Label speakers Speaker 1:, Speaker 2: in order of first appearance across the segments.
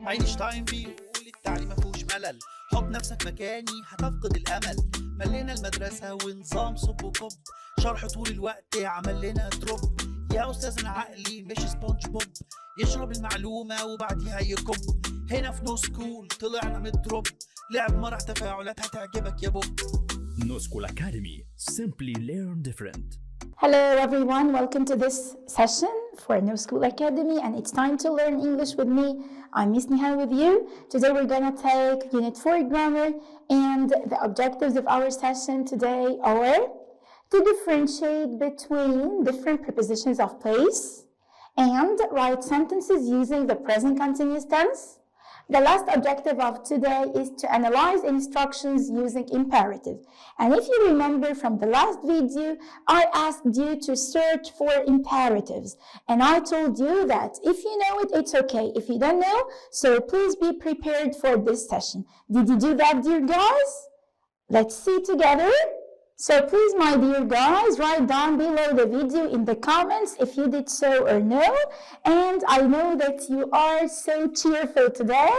Speaker 1: اينشتاين بيقول التعليم مفهوش ملل، حط نفسك مكاني هتفقد الامل. ملينا المدرسه ونظام صب وكب، شرح طول الوقت عمل لنا دروب. يا استاذنا عقلي مش سبونج بوب، يشرب المعلومه وبعديها يكب. هنا في نوسكول طلعنا من الدروب، لعب مرح تفاعلات هتعجبك يا بوب.
Speaker 2: نوسكول أكاديمي. Simply learn different.
Speaker 3: Hello everyone, welcome to this session for Nowschool Academy, and it's time to learn English with me. I'm Miss Nihal with you. Today we're gonna take Unit 4 Grammar, and the objectives of our session today are to differentiate between different prepositions of place and write sentences using the present continuous tense. The last objective of today is to analyze instructions using imperative. And if you remember from the last video, I asked you to search for imperatives. And I told you that if you know it, it's okay. If you don't know, so please be prepared for this session. Did you do that, dear guys? Let's see together. So please, my dear guys, write down below the video in the comments if you did so or no. And I know that you are so cheerful today,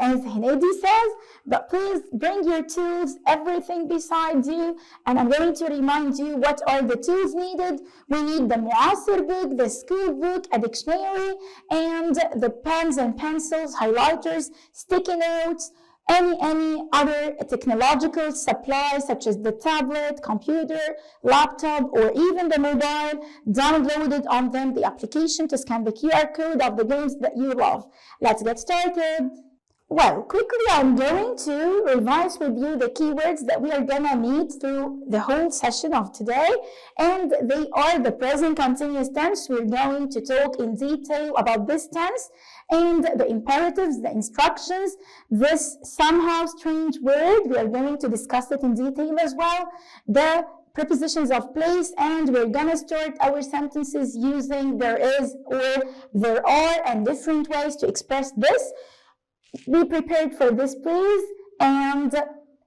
Speaker 3: as Hinedi says, but please bring your tools, everything beside you. And I'm going to remind you what are the tools needed. We need the Muasir book, the school book, a dictionary, and the pens and pencils, highlighters, sticky notes, any other technological supplies such as the tablet, computer, laptop, or even the mobile. Downloaded on them the application to scan the QR code of the games that you love. Let's get started. Well, quickly I'm going to revise with you the keywords that we are gonna meet through the whole session of today, and they are the present continuous tense. We're going to talk in detail about this tense and the imperatives, the instructions, this somehow strange word. We are going to discuss it in detail as well. The prepositions of place, and we're gonna start our sentences using there is or there are and different ways to express this. Be prepared for this, please. And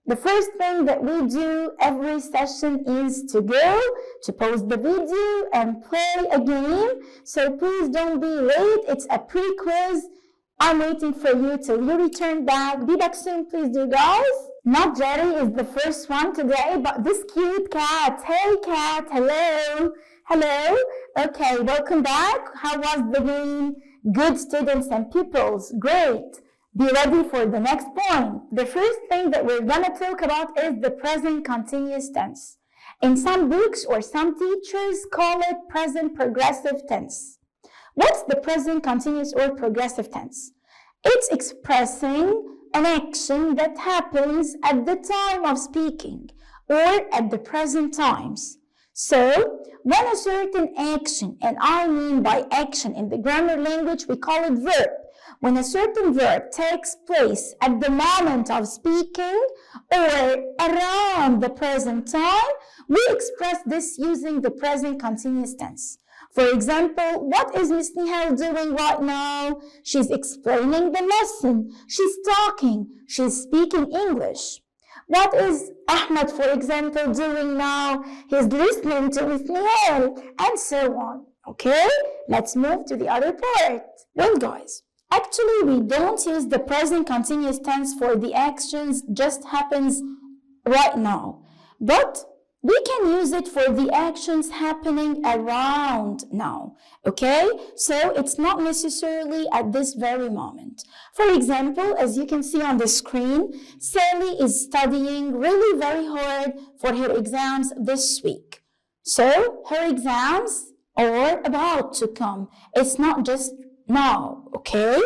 Speaker 3: the first thing that we do every session is to go to pause the video and play a game. So please don't be late. It's a pre-quiz. I'm waiting for you till you return back. Be back soon, please, dear guys. Not Jerry is the first one today, but this cute cat. Hey, cat. Hello. Hello. Okay, welcome back. How was the game? Good students and pupils. Great. Be ready for the next point. The first thing that we're going to talk about is the present continuous tense. In some books or some teachers call it present progressive tense. What's the present continuous or progressive tense? It's expressing an action that happens at the time of speaking or at the present times. So, when a certain action, and I mean by action in the grammar language, we call it verb. When a certain verb takes place at the moment of speaking or around the present time, we express this using the present continuous tense. For example, what is Miss Nihal doing right now? She's explaining the lesson. She's talking. She's speaking English. What is Ahmed, for example, doing now? He's listening to Miss Nihal, and so on. Okay, let's move to the other part. Well, guys, actually, we don't use the present continuous tense for the actions just happens right now. But we can use it for the actions happening around now. Okay? So it's not necessarily at this very moment. For example, as you can see on the screen, Sally is studying really very hard for her exams this week. So her exams are about to come. It's not just now, okay?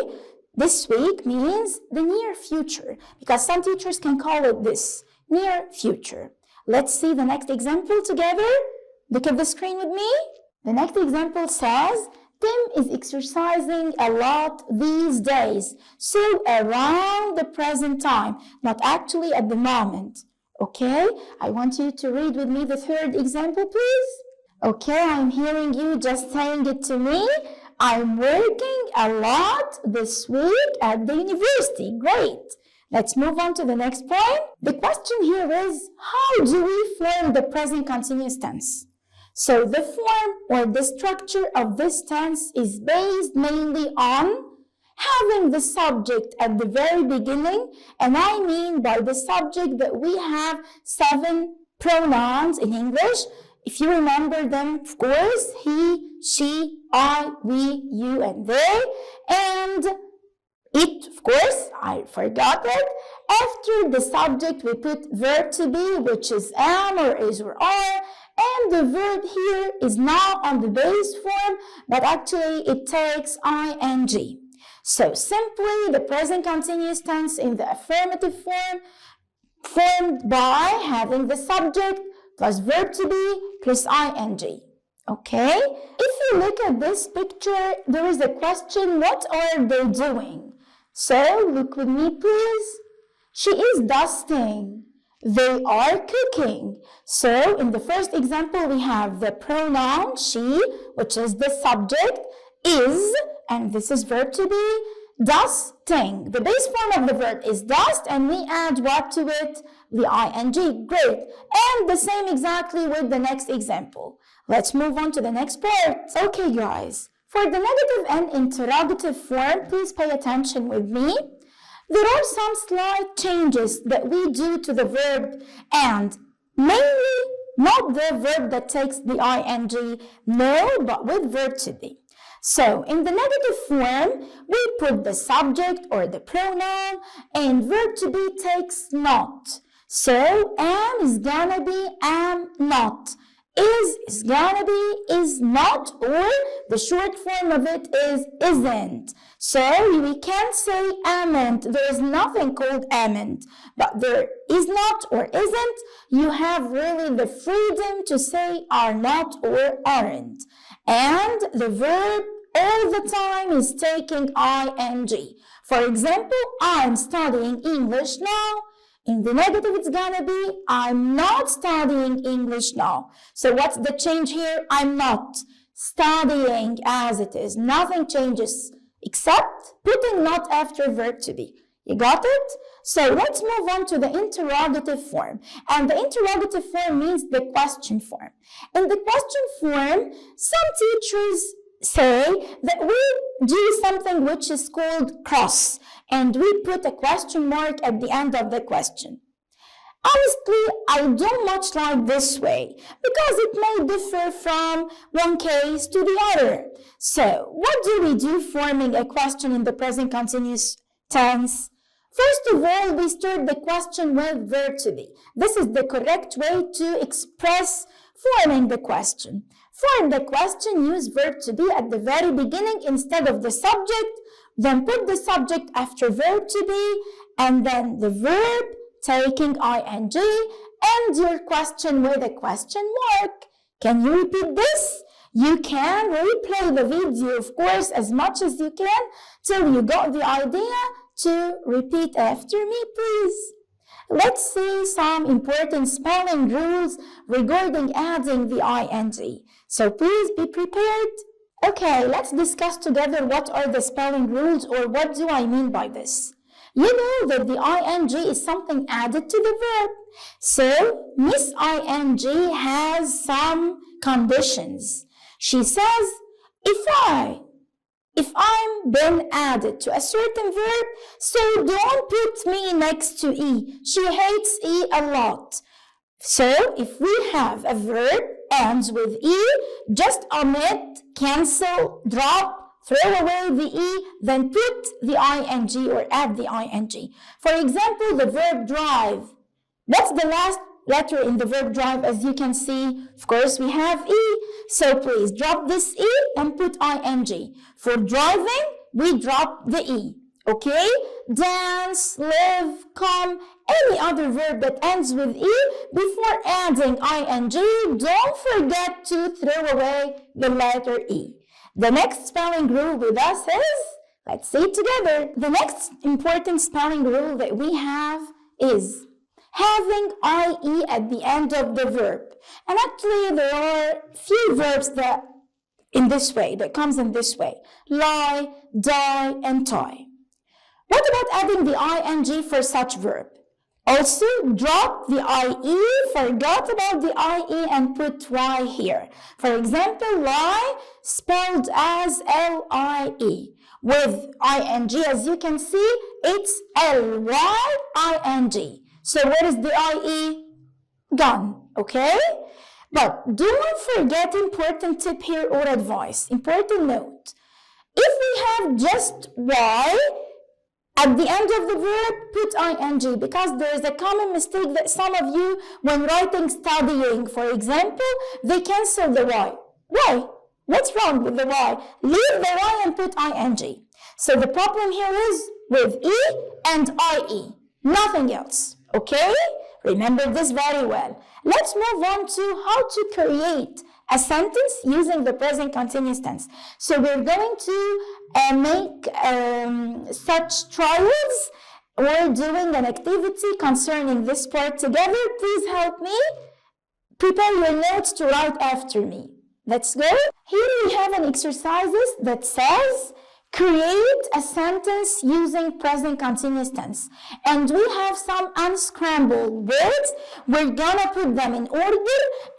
Speaker 3: This week means the near future, because some teachers can call it this, near future. Let's see the next example together. Look at the screen with me. The next example says, Tim is exercising a lot these days. So around the present time, not actually at the moment. Okay, I want you to read with me the third example, please. Okay, I'm hearing you just saying it to me. I'm working a lot this week at the university. Great. Let's move on to the next point. The question here is, how do we form the present continuous tense? So the form or the structure of this tense is based mainly on having the subject at the very beginning, and I mean by the subject that we have 7 pronouns in English. If you remember them, of course, he, she, I, we, you, and they, and it, of course, I forgot it. After the subject, we put verb to be, which is am or is or are, and the verb here is not on the base form, but actually it takes ing. So simply, the present continuous tense in the affirmative form, formed by having the subject plus verb to be plus ing. Okay? If you look at this picture, there is a question, what are they doing? So, look with me, please. She is dusting. They are cooking. So, in the first example, we have the pronoun she, which is the subject, is, and this is verb to be, dusting. The base form of the verb is dust, and we add what to it? The ing. Great. And the same exactly with the next example. Let's move on to the next part. Okay, guys. For the negative and interrogative form, please pay attention with me. There are some slight changes that we do to the verb, and mainly not the verb that takes the ing, no, but with verb to be. So, in the negative form, we put the subject or the pronoun, and verb to be takes not. So, am is gonna be am not. Is gonna be is not, or the short form of it is isn't. So we can't say amn't. There is nothing called amn't, but there is not or isn't. You have really the freedom to say are not or aren't. And the verb all the time is taking ing. For example, I'm studying English now. In the negative, it's gonna be, I'm not studying English now. So what's the change here? I'm not studying as it is. Nothing changes except putting not after verb to be. You got it? So let's move on to the interrogative form. And the interrogative form means the question form. In the question form, some teachers say that we do something which is called cross, and we put a question mark at the end of the question. Honestly, I don't much like this way because it may differ from one case to the other. So, what do we do forming a question in the present continuous tense? First of all, we start the question with verb to be. This is the correct way to express forming the question. Form the question, use verb to be at the very beginning instead of the subject, then put the subject after verb to be, and then the verb taking ing, and your question with a question mark. Can you repeat this? You can replay the video, of course, as much as you can, till you got the idea to repeat after me, please. Let's see some important spelling rules regarding adding the ing. So please be prepared. Okay, let's discuss together what are the spelling rules, or what do I mean by this. You know that the ing is something added to the verb. So, Miss ing has some conditions. She says, if I'm been added to a certain verb, so don't put me next to E. She hates E a lot. So, if we have a verb ends with E, just omit, cancel, drop, throw away the E, then put the ing or add the ing. For example, the verb drive. What's the last letter in the verb drive? As you can see, of course, we have E. So please drop this E and put ing. For driving, we drop the E. Okay? Dance, live, come, any other verb that ends with E, before adding ing, don't forget to throw away the letter E. The next spelling rule with us is, let's say it together. The next important spelling rule that we have is having IE at the end of the verb. And actually there are few verbs that comes in this way. Lie, die, and tie. What about adding the ing for such verb? Also, drop the IE, forgot about the IE, and put Y here. For example, lie spelled as LIE. with ing. As you can see, it's lying. So where is the ie? Gone, okay? But don't forget important tip here or advice, important note. If we have just y, at the end of the verb, put ing, because there is a common mistake that some of you, when writing studying, for example, they cancel the y. Why? What's wrong with the y? Leave the y and put ing. So the problem here is with e and ie, nothing else, okay? Remember this very well. Let's move on to how to create a sentence using the present continuous tense. So we're going to make such trials. We're doing an activity concerning this part together. Please help me. Prepare your notes to write after me. Let's go. Here we have an exercises that says create a sentence using present continuous tense. And we have some unscrambled words. We're gonna put them in order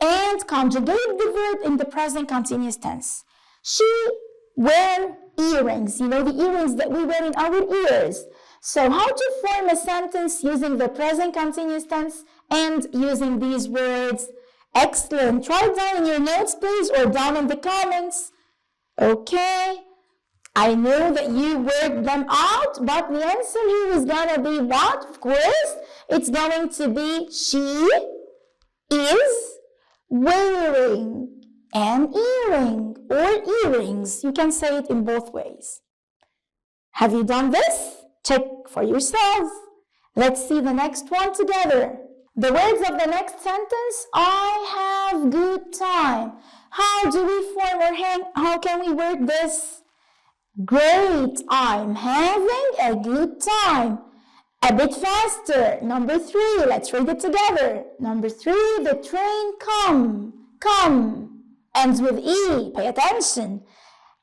Speaker 3: and conjugate the verb in the present continuous tense. She wear earrings. You know, the earrings that we wear in our ears. So how to form a sentence using the present continuous tense and using these words? Excellent. Write down in your notes, please, or down in the comments. Okay. I know that you worked them out, but the answer here is gonna be what? Of course, it's going to be she is wearing an earring or earrings. You can say it in both ways. Have you done this? Check for yourself. Let's see the next one together. The words of the next sentence, I have good time. How do we form or how can we work this? Great, I'm having a good time. A bit faster. Number 3, let's read it together. Number 3, the train come. Ends with E, pay attention.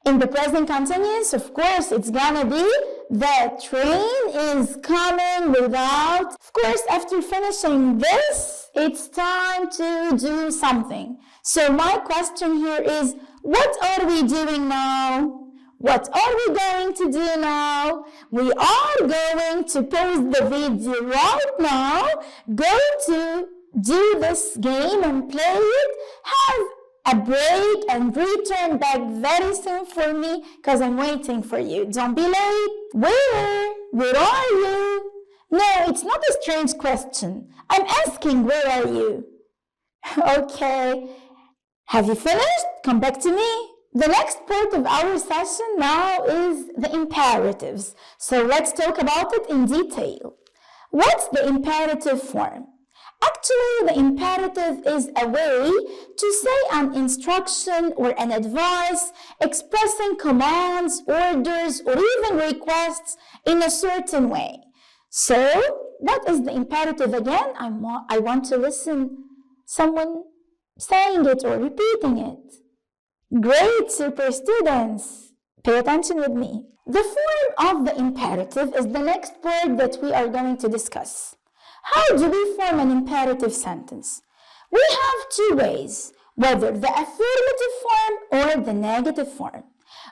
Speaker 3: In the present continuous, of course, it's gonna be the train is coming without. Of course, after finishing this, it's time to do something. So my question here is, what are we doing now? What are we going to do now? We are going to pause the video right now, go to do this game and play it, have a break and return back very soon for me because I'm waiting for you. Don't be late. Where are you? No, it's not a strange question. I'm asking, where are you? Okay. Have you finished? Come back to me. The next part of our session now is the imperatives. So let's talk about it in detail. What's the imperative form? Actually, the imperative is a way to say an instruction or an advice expressing commands, orders, or even requests in a certain way. So, what is the imperative again? I want to listen someone saying it or repeating it. Great, super students. Pay attention with me. The form of the imperative is the next part that we are going to discuss. How do we form an imperative sentence? We have 2 ways, whether the affirmative form or the negative form.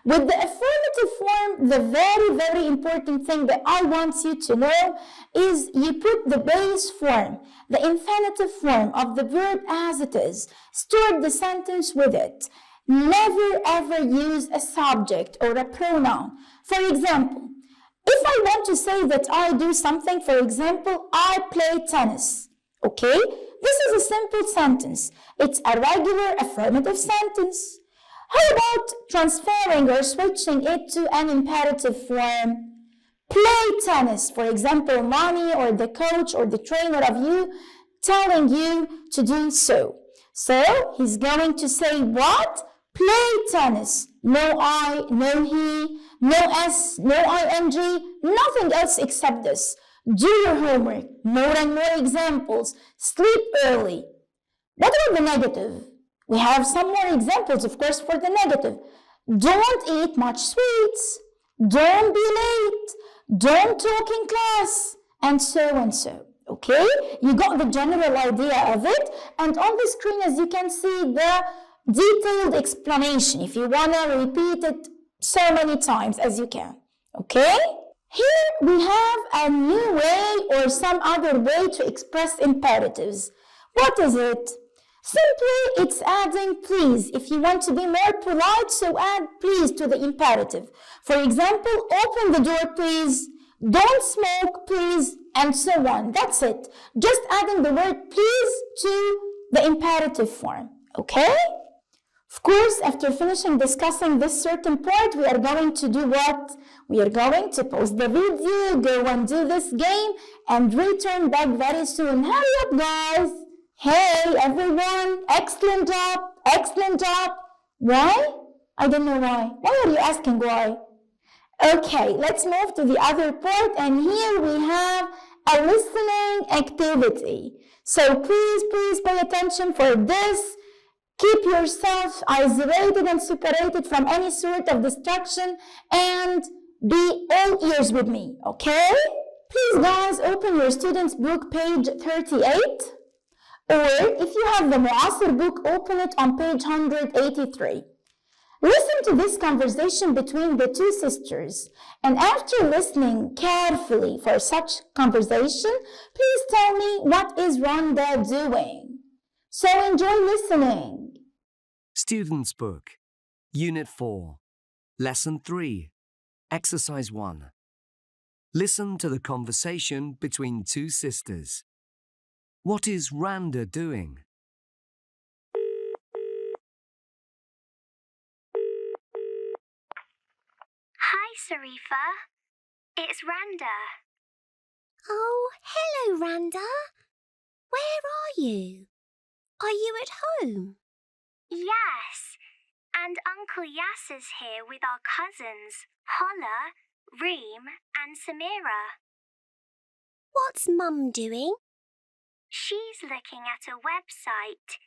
Speaker 3: With the affirmative form, the very, very important thing that I want you to know is you put the base form, the infinitive form of the verb as it is. Start the sentence with it. Never ever use a subject or a pronoun. For example, if I want to say that I do something, for example, I play tennis, okay? This is a simple sentence. It's a regular affirmative sentence. How about transferring or switching it to an imperative form? Play tennis, for example, mommy or the coach or the trainer of you telling you to do so. So he's going to say what? Play tennis. No I, no he, no s, no ing, nothing else except this. Do your homework. More and more examples. Sleep early. What about the negative? We have some more examples, of course, for the negative. Don't eat much sweets. Don't be late. Don't talk in class. And so and so. Okay? You got the general idea of it. And on the screen, as you can see, the detailed explanation, if you want to repeat it so many times as you can. Okay? Here we have a new way or some other way to express imperatives. What is it? Simply, it's adding please. If you want to be more polite, so add please to the imperative. For example, open the door, please. Don't smoke, please, and so on. That's it. Just adding the word please to the imperative form. Okay? Of course, after finishing discussing this certain part, we are going to do what? We are going to pause the video, go and do this game, and return back very soon. Hurry up, guys! Hey, everyone! Excellent job! Excellent job! Why? I don't know why. Why are you asking why? Okay, let's move to the other part, and here we have a listening activity. So please pay attention for this. Keep yourself isolated and separated from any sort of distraction and be all ears with me, okay? Please, guys, open your student's book, page 38. Or if you have the Mu'asir book, open it on page 183. Listen to this conversation between the two sisters. And after listening carefully for such conversation, please tell me what is Rhonda doing. So enjoy listening.
Speaker 4: Student's Book, Unit 4, Lesson 3, Exercise 1. Listen to the conversation between two sisters. What is Rhonda doing?
Speaker 5: Hi, Sarifa. It's Rhonda.
Speaker 6: Oh, hello, Rhonda. Where are you? Are you at home?
Speaker 5: Yes, and Uncle Yasser's here with our cousins, Holla, Reem, and Samira.
Speaker 6: What's Mum doing?
Speaker 5: She's looking at a website.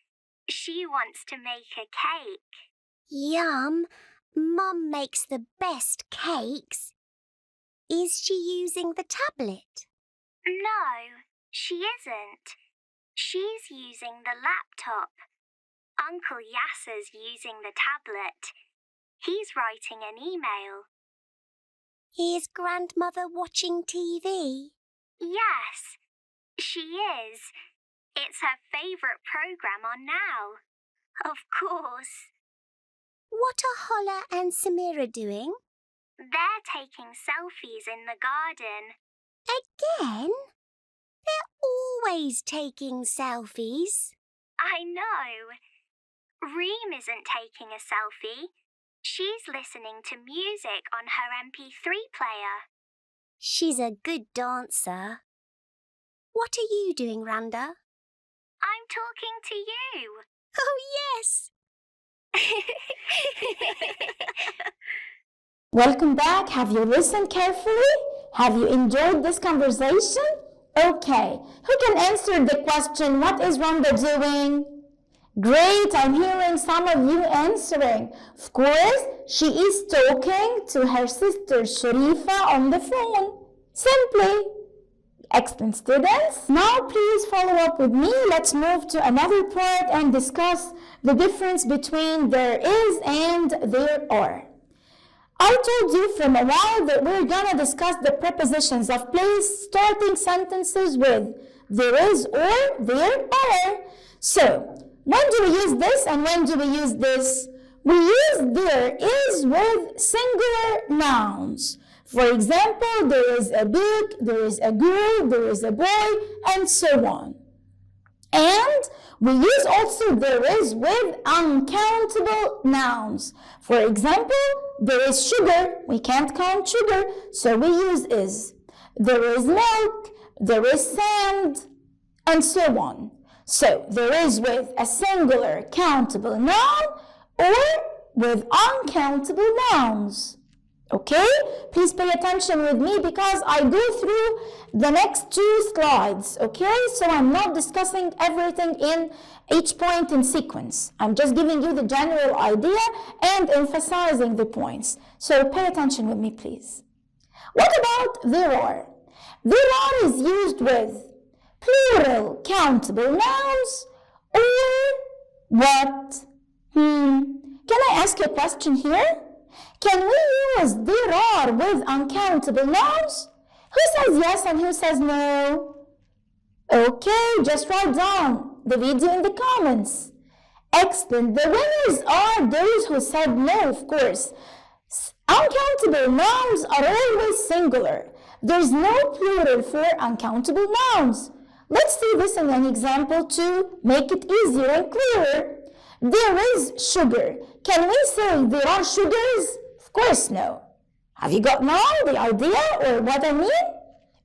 Speaker 5: She wants to make a cake.
Speaker 6: Yum! Mum makes the best cakes. Is she using the tablet?
Speaker 5: No, she isn't. She's using the laptop. Uncle Yasser's using the tablet. He's writing an email.
Speaker 6: Is Grandmother watching TV?
Speaker 5: Yes, she is. It's her favourite programme on now. Of course.
Speaker 6: What are Holla and Samira doing?
Speaker 5: They're taking selfies in the garden.
Speaker 6: Again? They're always taking selfies.
Speaker 5: I know. Reem isn't taking a selfie. She's listening to music on her MP3 player.
Speaker 6: She's a good dancer. What are you doing, Rhonda?
Speaker 5: I'm talking to you.
Speaker 6: Oh, yes!
Speaker 3: Welcome back. Have you listened carefully? Have you enjoyed this conversation? Okay. Who can answer the question, what is Rhonda doing? Great, I'm hearing some of you answering. Of course, she is talking to her sister Sharifa on the phone. Simply. Excellent, students. Now please follow up with me. Let's move to another part and discuss the difference between there is and there are. I told you from a while that we're gonna discuss the prepositions of place starting sentences with there is or there are. So, when do we use this and when do we use this? We use there is with singular nouns. For example, there is a book, there is a girl, there is a boy, and so on. And we use also there is with uncountable nouns. For example, there is sugar, we can't count sugar, so we use is. There is milk, there is sand, and so on. So there is with a singular countable noun or with uncountable nouns. Okay? Please pay attention with me because I go through the next two slides. Okay? So I'm not discussing everything in each point in sequence. I'm just giving you the general idea and emphasizing the points. So pay attention with me, please. What about there are? There are is used with plural countable nouns or what? Can I ask you a question here? Can we use there are with uncountable nouns? Who says yes and who says no? Okay, just write down the video in the comments. Excellent. The winners are those who said no, of course. Uncountable nouns are always singular. There's no plural for uncountable nouns. Let's see this in an example to make it easier and clearer. There is sugar. Can we say there are sugars? Of course no. Have you got now the idea or what I mean?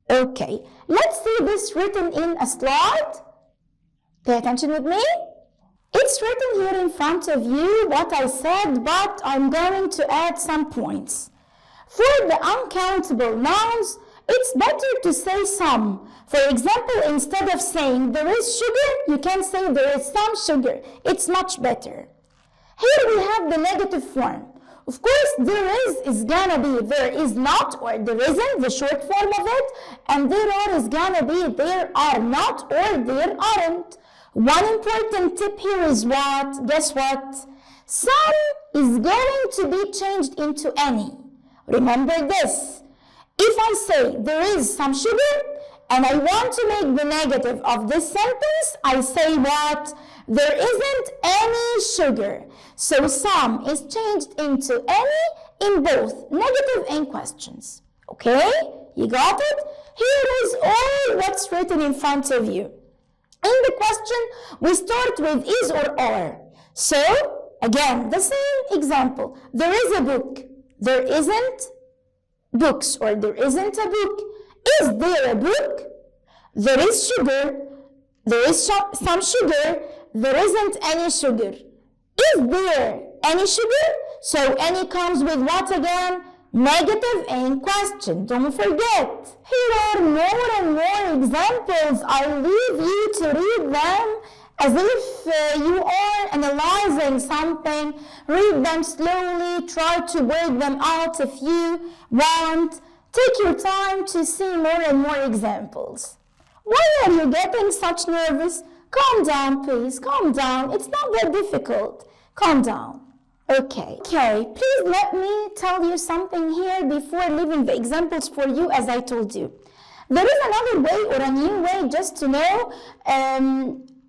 Speaker 3: Okay, let's see this written in a slide. Pay attention with me. It's written here in front of you what I said, but I'm going to add some points. For the uncountable nouns, it's better to say some. For example, instead of saying there is sugar, you can say there is some sugar. It's much better. Here we have the negative form. Of course, there is gonna be there is not or there isn't, the short form of it, and there are is gonna be there are not or there aren't. One important tip here is what? Guess what? Some is going to be changed into any. Remember this. If I say there is some sugar and I want to make the negative of this sentence, I say what? There isn't any sugar. So some is changed into any in both negative and questions. Okay? You got it? Here is all what's written in front of you. In the question, we start with is or are. So, again, the same example. There is a book. There isn't books, or there isn't a book. Is there a book? There is sugar. There is some sugar. There isn't any sugar. Is there any sugar? So any comes with what again? Negative and question. Don't forget. Here are more and more examples. I leave you to read them as if you are analyzing something. Read them slowly. Try to work them out if you want. Take your time to see more and more examples. Why are you getting such nervous? Calm down, please. Calm down. It's not that difficult. Calm down. Okay, please let me tell you something here before leaving the examples for you as I told you. There is another way or a new way just to know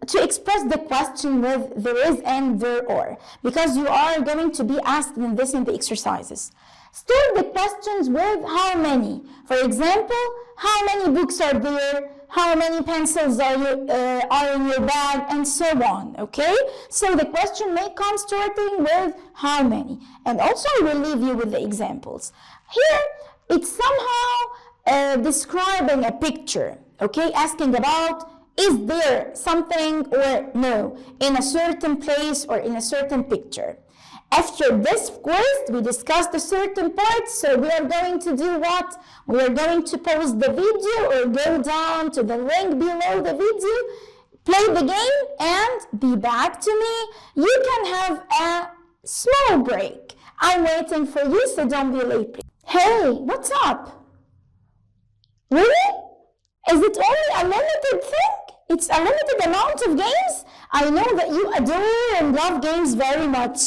Speaker 3: to express the question with there is and there are, because you are going to be asked in this in the exercises. Start the questions with how many. For example, how many books are there? How many pencils are in your bag, and so on, okay? So the question may come starting with how many. And also I will leave you with the examples. Here, it's somehow describing a picture, okay? Asking about, is there something or no in a certain place or in a certain picture. After this, of course, we discussed a certain part, so we are going to do what? We are going to pause the video or go down to the link below the video, play the game, and be back to me. You can have a small break. I'm waiting for you, so don't be late, please. Hey, what's up? Really? Is it only a limited thing? It's a limited amount of games? I know that you adore and love games very much.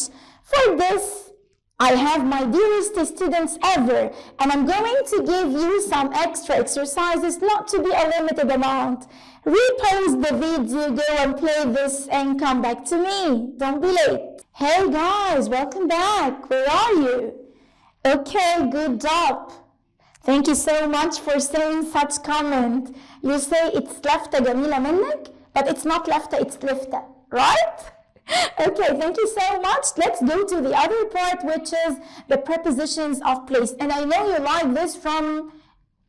Speaker 3: For this, I have my dearest students ever, and I'm going to give you some extra exercises, not to be a limited amount. Repause the video, go and play this, and come back to me. Don't be late. Hey guys, welcome back. Where are you? Okay, good job. Thank you so much for saying such comment. You say it's لفتة جميلة منك, but it's not لفتة, it's لفتة, right? Okay, thank you so much. Let's go to the other part, which is the prepositions of place. And I know you like this from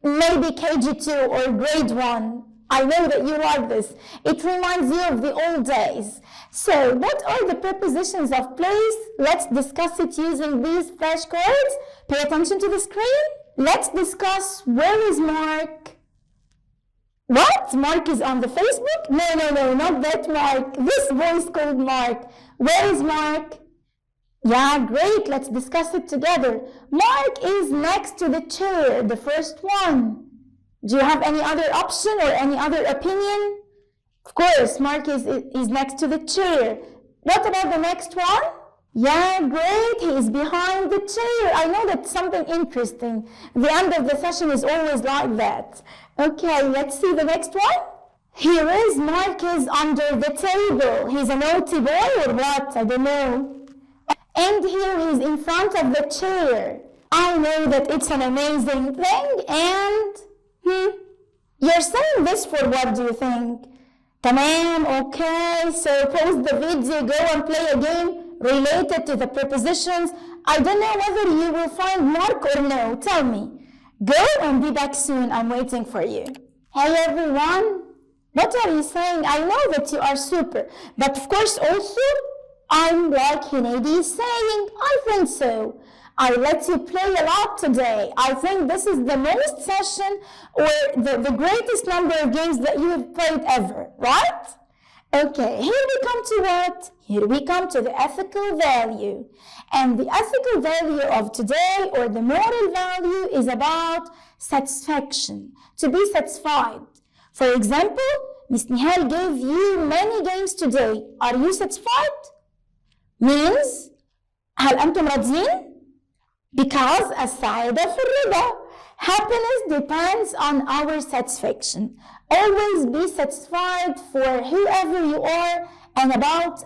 Speaker 3: maybe KG2 or grade 1. I know that you like this. It reminds you of the old days. So, what are the prepositions of place? Let's discuss it using these flashcards. Pay attention to the screen. Let's discuss where is Mark. What? Mark is on the Facebook? No, not that Mark. This voice called Mark. Where is Mark? Yeah, great. Let's discuss it together. Mark is next to the chair, the first one. Do you have any other option or any other opinion? Of course, Mark is next to the chair. What about the next one? Yeah, great. He is behind the chair. I know that's something interesting. The end of the session is always like that. Okay, let's see the next one. Here is Marcus under the table. He's a naughty boy or what? I don't know. And here he's in front of the chair. I know that it's an amazing thing. And you're saying this for what, do you think? Tamam, okay, so pause the video, go and play a game related to the prepositions. I don't know whether you will find Mark or no. Tell me. Go and be back soon. I'm waiting for you. Hey everyone. What are you saying? I know that you are super. But of course also, I'm like Hinadi is saying. I think so. I let you play a lot today. I think this is the most session or the greatest number of games that you have played ever, right? Okay, here we come to what? Here we come to the ethical value. And the ethical value of today, or the moral value, is about satisfaction, to be satisfied. For example, Miss Nihal gave you many games today. Are you satisfied? Means, هل أنتم راضيين؟ Because السعادة في الرضا. Happiness depends on our satisfaction. Always be satisfied for whoever you are and about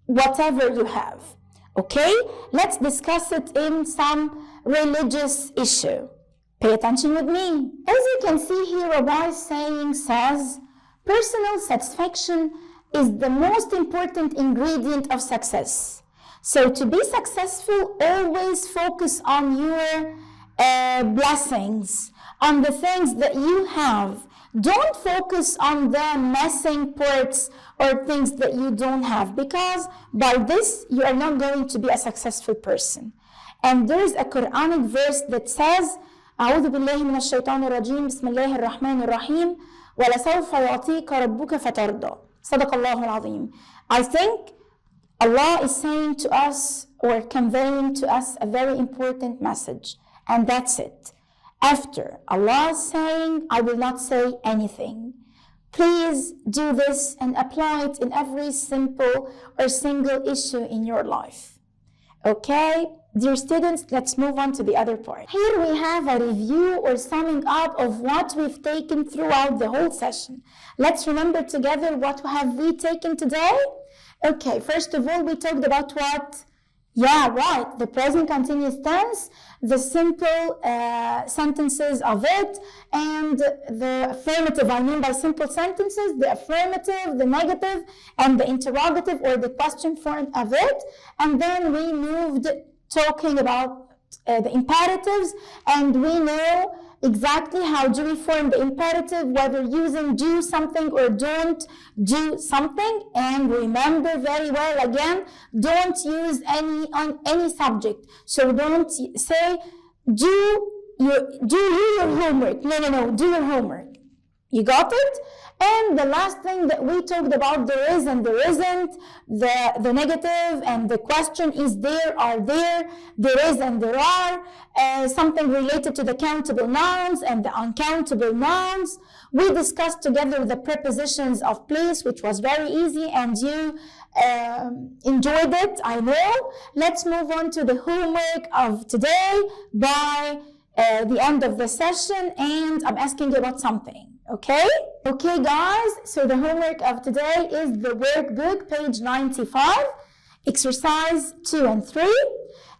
Speaker 3: whatever you have. Okay? Let's discuss it in some religious issue. Pay attention with me. As you can see here, a wise saying says, personal satisfaction is the most important ingredient of success. So to be successful, always focus on your blessings, on the things that you have. Don't focus on the missing parts or things that you don't have, because by this you are not going to be a successful person. And there is a Quranic verse that says, أعوذ بالله من الشيطان الرجيم بسم الله الرحمن الرحيم ولسوف يعطيك ربك فترضى صدق الله العظيم. I think Allah is saying to us or conveying to us a very important message, and that's it. After Allah is saying, I will not say anything. Please do this and apply it in every simple or single issue in your life. Okay, dear students, let's move on to the other part. Here we have a review or summing up of what we've taken throughout the whole session. Let's remember together what have we taken today. Okay, first of all, we talked about what? Yeah, right, the present continuous tense, the simple sentences of it, and the affirmative. I mean by simple sentences, the affirmative, the negative, and the interrogative or the question form of it. And then we moved talking about the imperatives, and we know exactly how do we form the imperative, whether using do something or don't do something. And remember very well again, don't use on any subject. So don't say do your homework. No, do your homework. You got it? And the last thing that we talked about, there is and there isn't, the negative and the question is there, are there is and there are, something related to the countable nouns and the uncountable nouns. We discussed together the prepositions of place, which was very easy, and you enjoyed it, I know. Let's move on to the homework of today by the end of the session, and I'm asking you about something. Okay, guys, so the homework of today is the workbook, page 95, exercise 2 and 3,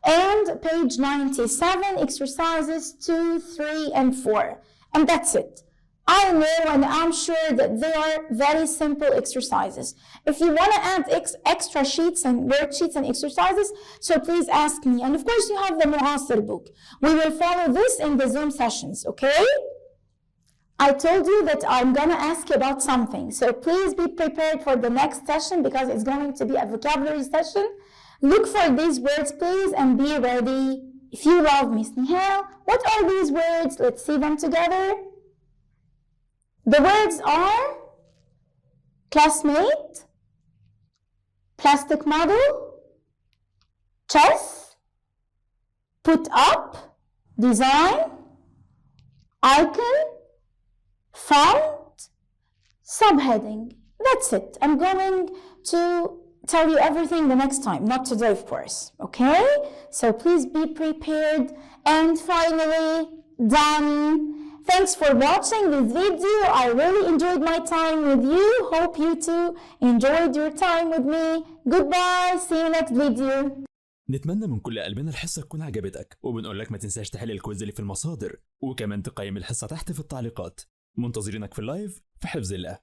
Speaker 3: and page 97, exercises 2, 3, and 4. And that's it. I know and I'm sure that they are very simple exercises. If you want to add extra sheets and worksheets and exercises, so please ask me. And of course, you have the Mu'asir book. We will follow this in the Zoom sessions, okay? I told you that I'm going to ask you about something, so please be prepared for the next session because it's going to be a vocabulary session. Look for these words, please, and be ready. If you love Miss Nihal, what are these words? Let's see them together. The words are classmate, plastic model, chess, put up, design, icon, font, subheading. That's it. I'm going to tell you everything the next time, not today, of course. Okay? So please be prepared. And finally, done. Thanks for watching this video. I really enjoyed my time with you. Hope you too enjoyed your time with me. Goodbye. See you next video.
Speaker 2: نتمنى من كل قلبنا الحصة تكون عجبتك، وبنقول لك ما تنساش تحل الكويز اللي في المصادر، وكمان تقيم الحصة تحت في التعليقات. منتظرينك في اللايف في حفظ الله.